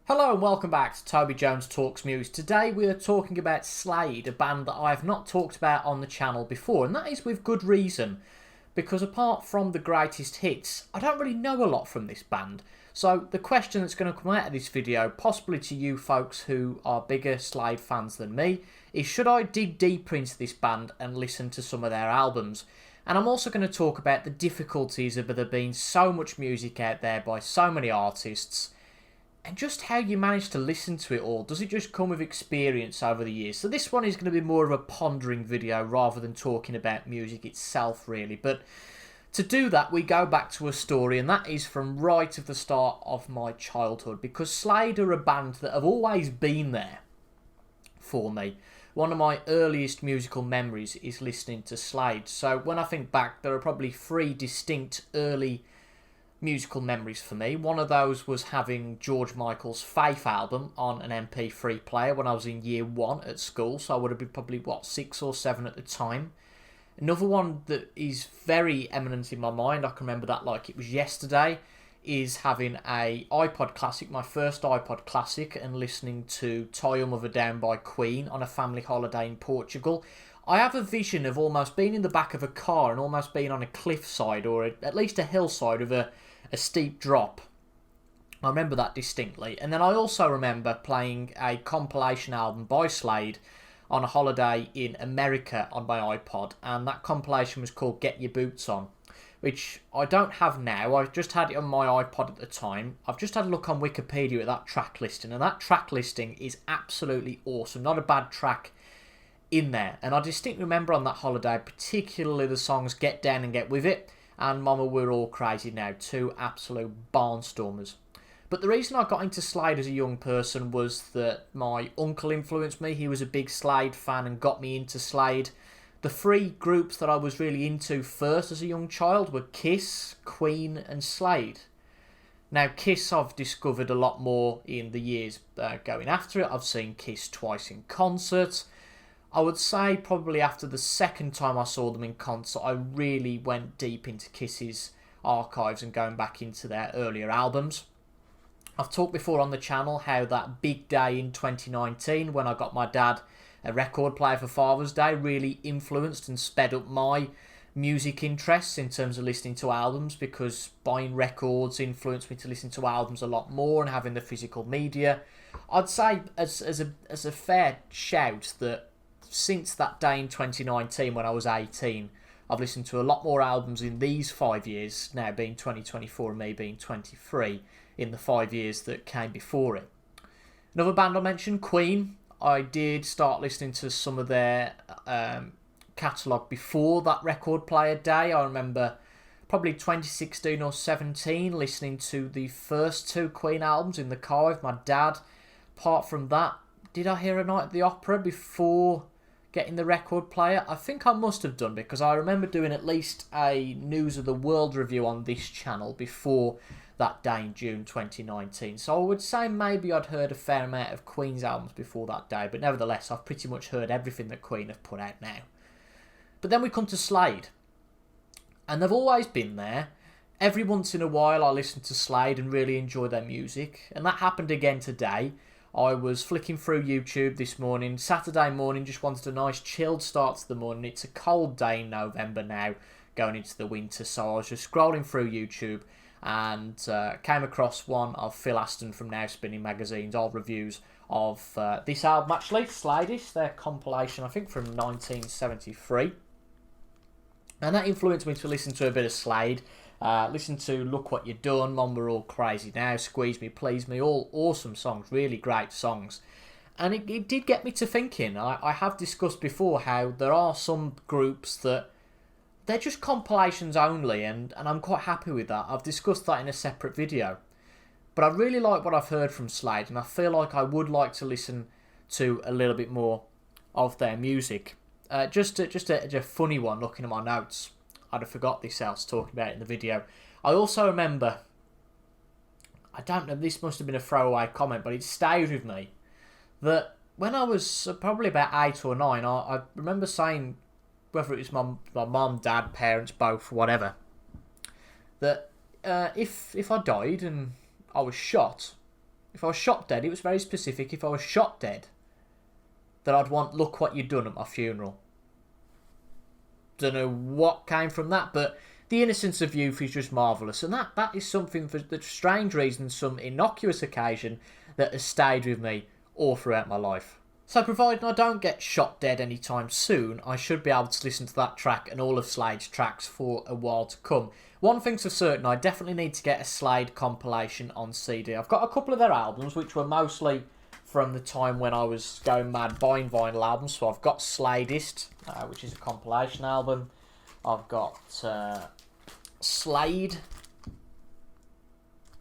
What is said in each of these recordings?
Hello and welcome back to Toby Jones Talks Music. Today we are talking about Slade, a band that I have not talked about on the channel before, and that is with good reason, because apart from the greatest hits, I don't really know a lot from this band. So the question that's going to come out of this video, possibly to you folks who are bigger Slade fans than me, is should I dig deeper into this band and listen to some of their albums? And I'm also going to talk about the difficulties of there being so much music out there by so many artists, and just how you manage to listen to it all. Does it just come with experience over the years? So this one is going to be more of a pondering video rather than talking about music itself, really. But to do that, we go back to a story, and that is from right at the start of my childhood, because Slade are a band that have always been there for me. One of my earliest musical memories is listening to Slade. So when I think back, there are probably three distinct early musical memories for me. One of those was having George Michael's Faith album on an MP3 player when I was in year 1 at school, so I would have been probably 6 or 7 at the time. Another one that is very eminent in my mind, I can remember that like it was yesterday, is having a iPod Classic, my first iPod Classic, and listening to Tie Your Mother Down by Queen on a family holiday in Portugal. I have a vision of almost being in the back of a car and almost being on a cliffside or at least a hillside with a steep drop. I remember that distinctly. And then I also remember playing a compilation album by Slade on a holiday in America on my iPod, and that compilation was called Get Your Boots On, which I don't have now. I just had it on my iPod at the time. I've just had a look on Wikipedia at that track listing, and that track listing is absolutely awesome. Not a bad track in there. And I distinctly remember on that holiday, particularly the songs Get Down and Get With It and Mama We're All Crazy Now, two absolute barnstormers. But the reason I got into Slade as a young person was that my uncle influenced me. He was a big Slade fan and got me into Slade. The three groups that I was really into first as a young child were Kiss, Queen and Slade. Now Kiss I've discovered a lot more in the years going after it. I've seen Kiss twice in concert. I would say probably after the second time I saw them in concert, I really went deep into Kiss's archives and going back into their earlier albums. I've talked before on the channel how that big day in 2019 when I got my dad a record player for Father's Day really influenced and sped up my music interests in terms of listening to albums, because buying records influenced me to listen to albums a lot more and having the physical media. I'd say as a fair shout that since that day in 2019 when I was 18, I've listened to a lot more albums in these 5 years, now being 2024 and me being 23, in the 5 years that came before it. Another band I mentioned, Queen. I did start listening to some of their catalogue before that record player day. I remember probably 2016 or 17 listening to the first two Queen albums in the car with my dad. Apart from that, did I hear A Night at the Opera before getting the record player? I think I must have done, because I remember doing at least a News of the World review on this channel before that day in June 2019. So I would say maybe I'd heard a fair amount of Queen's albums before that day, but nevertheless I've pretty much heard everything that Queen have put out now. But then we come to Slade, and they've always been there. Every once in a while I listen to Slade and really enjoy their music, and that happened again today. I was flicking through YouTube this morning, Saturday morning, just wanted a nice chilled start to the morning. It's a cold day in November now, going into the winter, so I was just scrolling through YouTube and came across one of Phil Aston from Now Spinning Magazine's old reviews of this album, actually, Slade, their compilation, I think from 1973. And that influenced me to listen to a bit of Slade. Listen to Look What You Done, Mom We're All Crazy Now, Squeeze Me, Please Me, all awesome songs, really great songs. And it did get me to thinking. I have discussed before how there are some groups that they're just compilations only, and I'm quite happy with that. I've discussed that in a separate video. But I really like what I've heard from Slade, and I feel like I would like to listen to a little bit more of their music. Just a funny one, looking at my notes. I'd have forgot this else talking about it in the video. I also remember, I don't know, this must have been a throwaway comment, but it stayed with me, that when I was probably about 8 or 9, I remember saying, whether it was my mum, dad, parents, both, whatever, that if I died and I was shot, If I was shot dead, it was very specific. If I was shot dead, that I'd want Look What You've Done at my funeral. Don't know what came from that, but the innocence of youth is just marvellous. And that is something, for the strange reason, some innocuous occasion, that has stayed with me all throughout my life. So providing I don't get shot dead anytime soon, I should be able to listen to that track and all of Slade's tracks for a while to come. One thing's for certain, I definitely need to get a Slade compilation on CD. I've got a couple of their albums, which were mostly from the time when I was going mad buying vinyl albums. So I've got Sladeist, which is a compilation album. I've got Slade.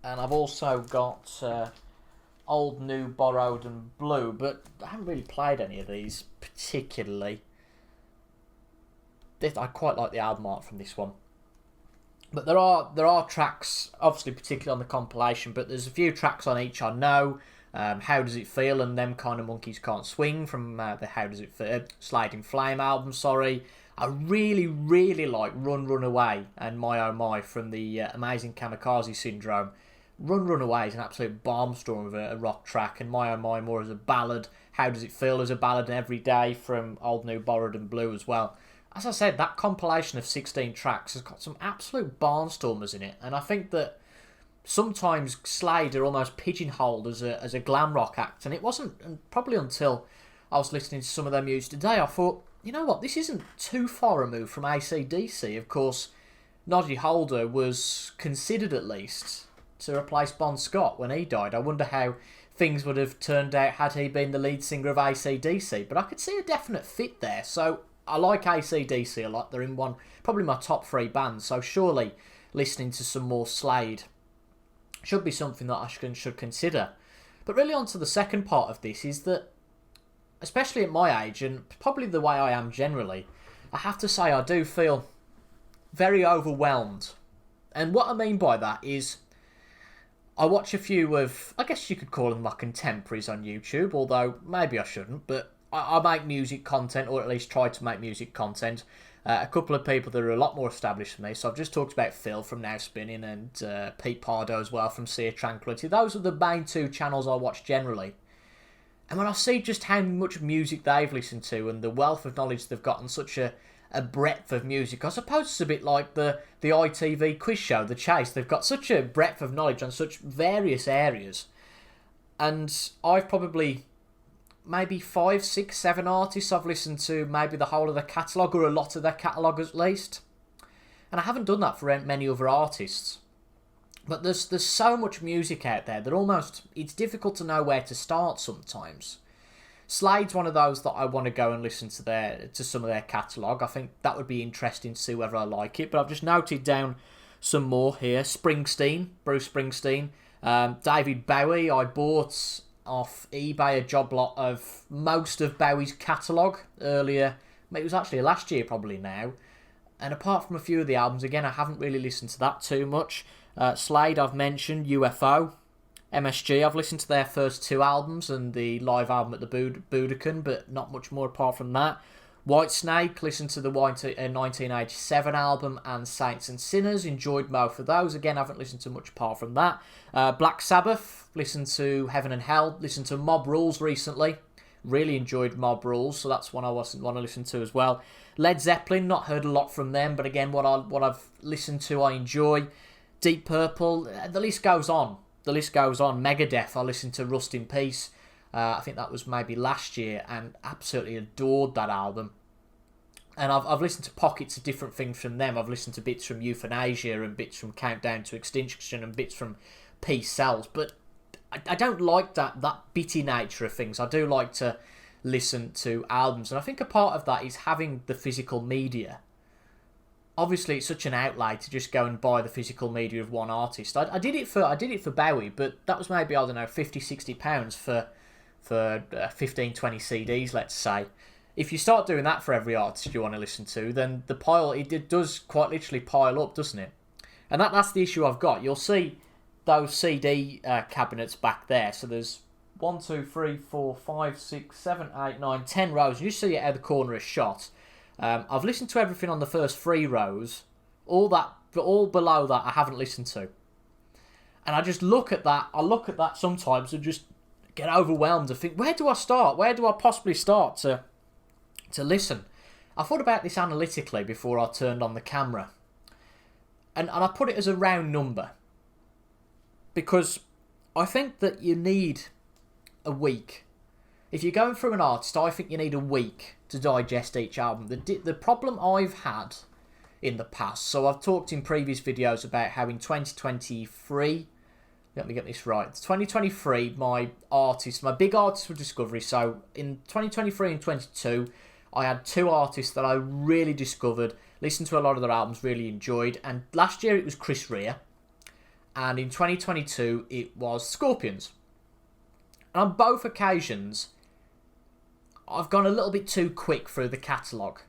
And I've also got Old, New, Borrowed and Blue. But I haven't really played any of these particularly. I quite like the album art from this one. But there are tracks, obviously particularly on the compilation, but there's a few tracks on each I know. How Does It Feel and Them Kind of Monkeys Can't Swing from the How Does It Feel Slade in Flame album, sorry. I really, really like Run, Run Away and My Oh My from the Amazing Kamikaze Syndrome. Run, Run Away is an absolute barnstorm of a rock track, and My Oh My more as a ballad. How Does It Feel as a ballad, and Every Day from Old, New, Borrowed and Blue as well. As I said, that compilation of 16 tracks has got some absolute barnstormers in it, and I think that sometimes Slade are almost pigeonholed as a glam rock act, and it wasn't probably until I was listening to some of their music today I thought, you know what, this isn't too far removed from AC/DC. Of course, Noddy Holder was considered at least to replace Bon Scott when he died. I wonder how things would have turned out had he been the lead singer of AC/DC, but I could see a definite fit there. So I like AC/DC a lot. They're in probably my top 3 bands, so surely listening to some more Slade should be something that I should consider. But really on to the second part of this is that, especially at my age, and probably the way I am generally, I have to say I do feel very overwhelmed. And what I mean by that is, I watch a few of, I guess you could call them my contemporaries on YouTube, although maybe I shouldn't, but I make music content, or at least try to make music content. A couple of people that are a lot more established than me, so I've just talked about Phil from Now Spinning and Pete Pardo as well from Sea of Tranquility. Those are the main 2 channels I watch generally. And when I see just how much music they've listened to and the wealth of knowledge they've got and such a breadth of music, I suppose it's a bit like the ITV quiz show, The Chase. They've got such a breadth of knowledge on such various areas. And I've probably maybe 5, 6, 7 artists I've listened to maybe the whole of their catalogue, or a lot of their catalogue at least. And I haven't done that for many other artists. But there's so much music out there that it's difficult to know where to start sometimes. Slade's one of those that I want to go and listen to some of their catalogue. I think that would be interesting to see whether I like it. But I've just noted down some more here. Springsteen, Bruce Springsteen. David Bowie, I bought off eBay a job lot of most of Bowie's catalogue earlier. It was actually last year probably now. And apart from a few of the albums, again, I haven't really listened to that too much. Slade, I've mentioned. UFO. MSG, I've listened to their first 2 albums and the live album at the Budokan, but not much more apart from that. Whitesnake, listened to the 1987 album and Saints and Sinners, enjoyed both of those. Again, I haven't listened to much apart from that. Black Sabbath, listened to Heaven and Hell, listened to Mob Rules recently. Really enjoyed Mob Rules, so that's one I want to listen to as well. Led Zeppelin, not heard a lot from them, but again, what I've listened to I enjoy. Deep Purple, the list goes on. Megadeth, I listened to Rust in Peace. I think that was maybe last year, and absolutely adored that album. And I've listened to pockets of different things from them. I've listened to bits from Euthanasia and bits from Countdown to Extinction and bits from Peace Sells. But I don't like that bitty nature of things. I do like to listen to albums. And I think a part of that is having the physical media. Obviously, it's such an outlay to just go and buy the physical media of one artist. I did it for Bowie, but that was maybe, I don't know, £50-60 for 15, 20 CDs, let's say. If you start doing that for every artist you want to listen to, then the pile, it does quite literally pile up, doesn't it? And that's the issue I've got. You'll see those CD cabinets back there. So there's 1, 2, 3, 4, 5, 6, 7, 8, 9, 10 rows. You see it how the corner is shot. I've listened to everything on the first 3 rows. All below that I haven't listened to. And I just look at that. I look at that sometimes and just get overwhelmed and think, where do I start? Where do I possibly start to listen? I thought about this analytically before I turned on the camera. And I put it as a round number. Because I think that you need a week. If you're going through an artist, I think you need a week to digest each album. The problem I've had in the past, so I've talked in previous videos about how in 2023, let me get this right, 2023, my big artists were discovery. So in 2023 and 22, I had 2 artists that I really discovered, listened to a lot of their albums, really enjoyed. And last year it was Chris Rea. And in 2022, it was Scorpions. And on both occasions, I've gone a little bit too quick through the catalogue.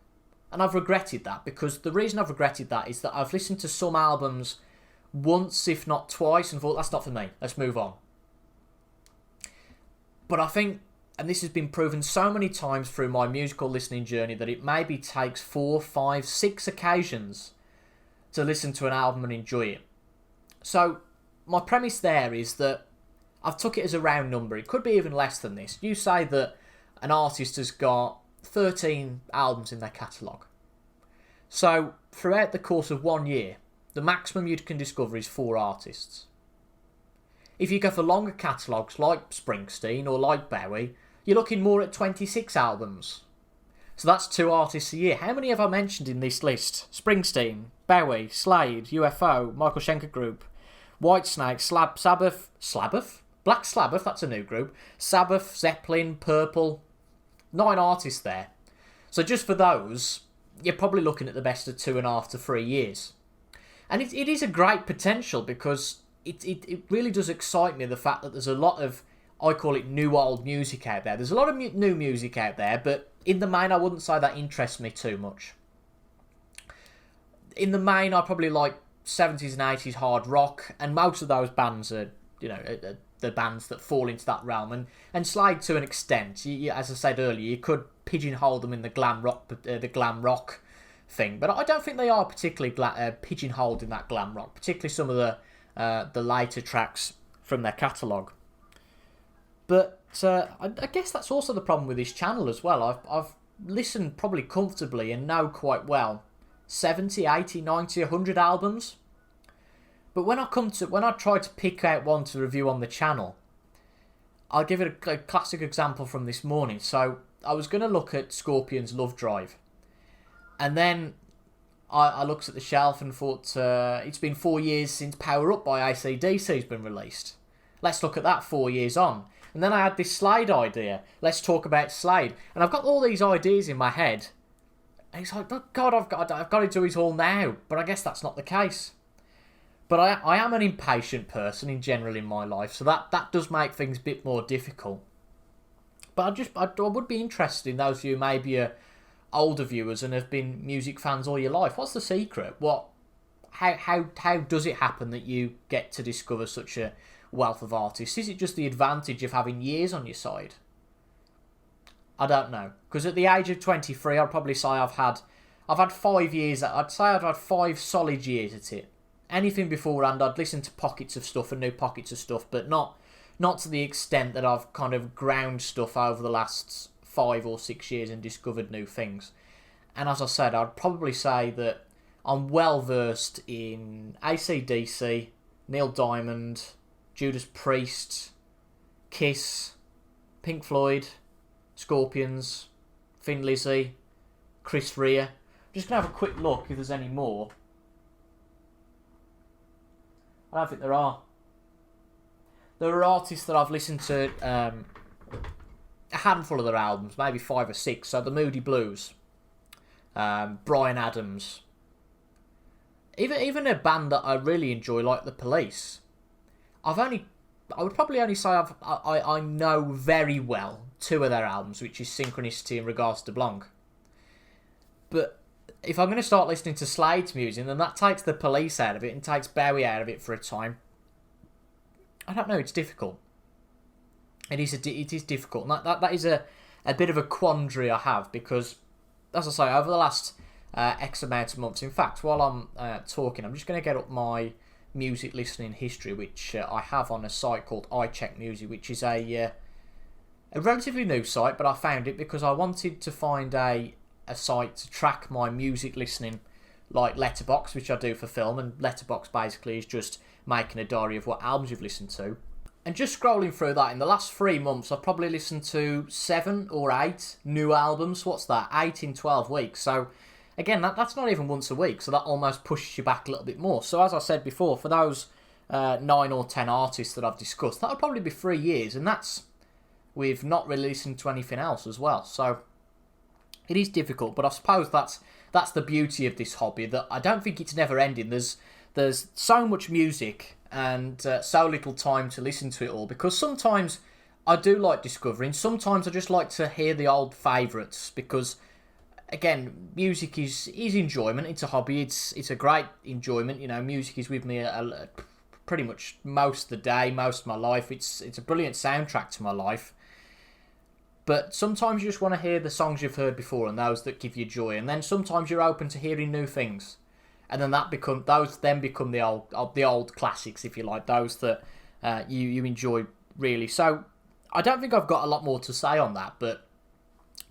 And I've regretted that, because the reason I've regretted that is that I've listened to some albums once, if not twice, and thought, that's not for me, let's move on. But I think, and this has been proven so many times through my musical listening journey, that it maybe takes 4, 5, 6 occasions to listen to an album and enjoy it. So my premise there is that I've took it as a round number. It could be even less than this. You say that an artist has got 13 albums in their catalogue. So throughout the course of 1 year, the maximum you can discover is 4 artists. If you go for longer catalogues like Springsteen or like Bowie, you're looking more at 26 albums. So that's 2 artists a year. How many have I mentioned in this list? Springsteen, Bowie, Slade, UFO, Michael Schenker Group, Whitesnake, Sabbath, Black Sabbath, that's a new group, Sabbath, Zeppelin, Purple, 9 artists there. So just for those, you're probably looking at the best of 2.5 to 3 years. And it is a great potential, because it really does excite me, the fact that there's a lot of, I call it new old music out there. There's a lot of new music out there, but in the main I wouldn't say that interests me too much. In the main I probably like 70s and 80s hard rock, and most of those bands are, the bands that fall into that realm, and Slade to an extent. As I said earlier, you could pigeonhole them in the glam rock thing, but I don't think they are particularly pigeonholed in that glam rock, particularly some of the later tracks from their catalogue. But I guess that's also the problem with this channel as well. I've listened probably comfortably and know quite well 70, 80, 90, 100 albums. But when I try to pick out one to review on the channel, I'll give it a classic example from this morning. So I was going to look at Scorpions' Love Drive. And then I looked at the shelf and thought, it's been 4 years since Power Up by AC/DC has been released. Let's look at that 4 years on. And then I had this Slade idea. Let's talk about Slade. And I've got all these ideas in my head. And it's like, oh God, I've got to do it all now. But I guess that's not the case. But I am an impatient person in general in my life, so that does make things a bit more difficult. But I would be interested in those of you maybe are older viewers and have been music fans all your life. What's the secret? How does it happen that you get to discover such a wealth of artists? Is it just the advantage of having years on your side? I don't know, because at the age of 23, I'd probably say I've had 5 years. I'd say I've had 5 solid years at it. Anything beforehand, I'd listen to pockets of stuff and new pockets of stuff, but not to the extent that I've kind of ground stuff over the last 5 or 6 years and discovered new things. And as I said, I'd probably say that I'm well versed in AC/DC, Neil Diamond, Judas Priest, Kiss, Pink Floyd, Scorpions, Thin Lizzy, Chris Rea. I'm just going to have a quick look if there's any more. I don't think there are. There are artists that I've listened to a handful of their albums, maybe 5 or 6. So the Moody Blues, Bryan Adams, even a band that I really enjoy like the Police. I would probably only say I know very well 2 of their albums, which is Synchronicity and Regards to Blanc. But if I'm going to start listening to Slade's music, then that takes the Police out of it and takes Bowie out of it for a time. I don't know, it's difficult. It is difficult. And that is a bit of a quandary I have, because, as I say, over the last X amount of months, in fact, while I'm talking, I'm just going to get up my music listening history, which I have on a site called iCheck Music, which is a relatively new site, but I found it because I wanted to find a site to track my music listening, like Letterboxd, which I do for film, and Letterboxd basically is just making a diary of what albums you've listened to. And just scrolling through that, in the last 3 months, I've probably listened to 7 or 8 new albums. What's that? 8 in 12 weeks. So, again, that's not even once a week, so that almost pushes you back a little bit more. So, as I said before, for those 9 or 10 artists that I've discussed, that would probably be 3 years, and that's with not really listening to anything else as well. So, it is difficult, but I suppose that's the beauty of this hobby, that I don't think it's never ending. There's so much music and so little time to listen to it all, because sometimes I do like discovering, sometimes I just like to hear the old favourites, because again, music is enjoyment, it's a hobby, it's a great enjoyment, you know, music is with me pretty much most of the day, most of my life, it's a brilliant soundtrack to my life. But sometimes you just want to hear the songs you've heard before and those that give you joy, and then sometimes you're open to hearing new things. And then those become the old classics, if you like, those that you enjoy really. So I don't think I've got a lot more to say on that, but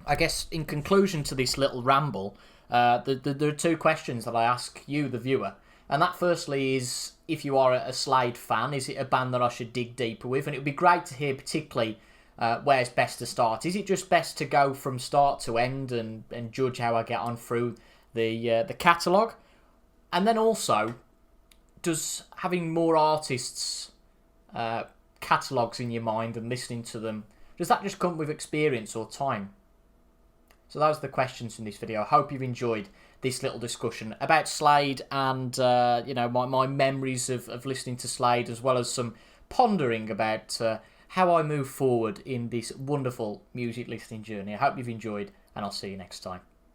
I guess in conclusion to this little ramble, there are 2 questions that I ask you, the viewer. And that firstly is, if you are a Slade fan, is it a band that I should dig deeper with? And it would be great to hear particularly where's best to start. Is it just best to go from start to end and judge how I get on through the catalogue? And then also, does having more artists' catalogues in your mind and listening to them, does that just come with experience or time? So those are the questions in this video. I hope you've enjoyed this little discussion about Slade and my memories of listening to Slade, as well as some pondering about how I move forward in this wonderful music listening journey. I hope you've enjoyed, and I'll see you next time.